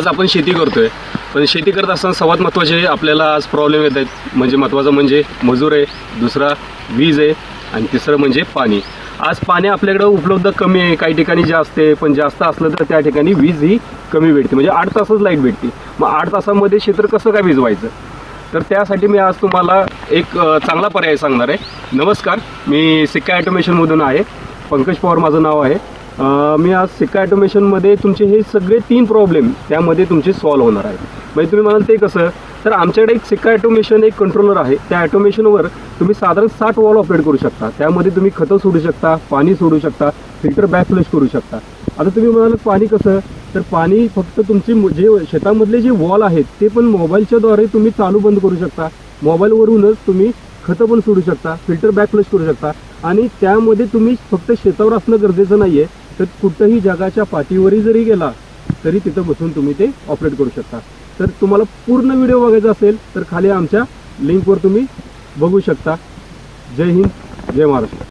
आज आपण शेती करतोय, पण शेती करत असताना सर्वात महत्त्वाचे आपल्याला आज प्रॉब्लेम येत आहेत. म्हणजे महत्त्वाचं म्हणजे मजूर आहे, दुसरा वीज आहे आणि तिसरं म्हणजे पाणी. आज पाणी आपल्याकडे उपलब्ध कमी आहे, काही ठिकाणी जास्त आहे, पण जास्त असलं तर त्या ठिकाणी वीज ही कमी भेटते. म्हणजे 8 तासच लाईट भेटते. मग 8 तासामध्ये क्षेत्र कसं काय भिजवायचं, तर त्यासाठी मी आज तुम्हाला एक चांगला पर्याय सांगणार आहे. नमस्कार, मी सिक्का ॲटोमेशनमधून आहे, पंकज पवार माझं नाव आहे. मी आज सिक्का ॲटोमेशनमध्ये तुमचे हे सगळे 3 प्रॉब्लेम त्यामध्ये तुमचे सॉल्व्ह होणार आहे. म्हणजे तुम्ही म्हणाल ते कसं, तर आमच्याकडे एक सिक्का ॲटोमेशन एक कंट्रोलर आहे. त्या ॲटोमेशनवर तुम्ही साधारण 60 वॉल ऑपरेट करू शकता. त्यामध्ये तुम्ही खतं सोडू शकता, पाणी सोडू शकता, फिल्टर बॅक फ्लश करू शकता. आता तुम्ही म्हणाल पाणी कसं, तर पाणी फक्त तुमचे जे शेतामधले जे वॉल आहेत ते पण मोबाईलच्याद्वारे तुम्ही चालू बंद करू शकता. मोबाईलवरूनच तुम्ही खतं पण सोडू शकता, फिल्टर बॅक फ्लश करू शकता. आणि त्यामध्ये तुम्ही फक्त शेतावर असणं गरजेचं नाही आहे, तर कुठंही जगाच्या पाठीवरही जरी गेला तरी तिथं बसून तुम्ही ते ऑपरेट करू शकता. तर तुम्हाला पूर्ण व्हिडिओ बघायचा असेल तर खाली आमच्या लिंकवर तुम्ही बघू शकता. जय हिंद, जय महाराष्ट्र.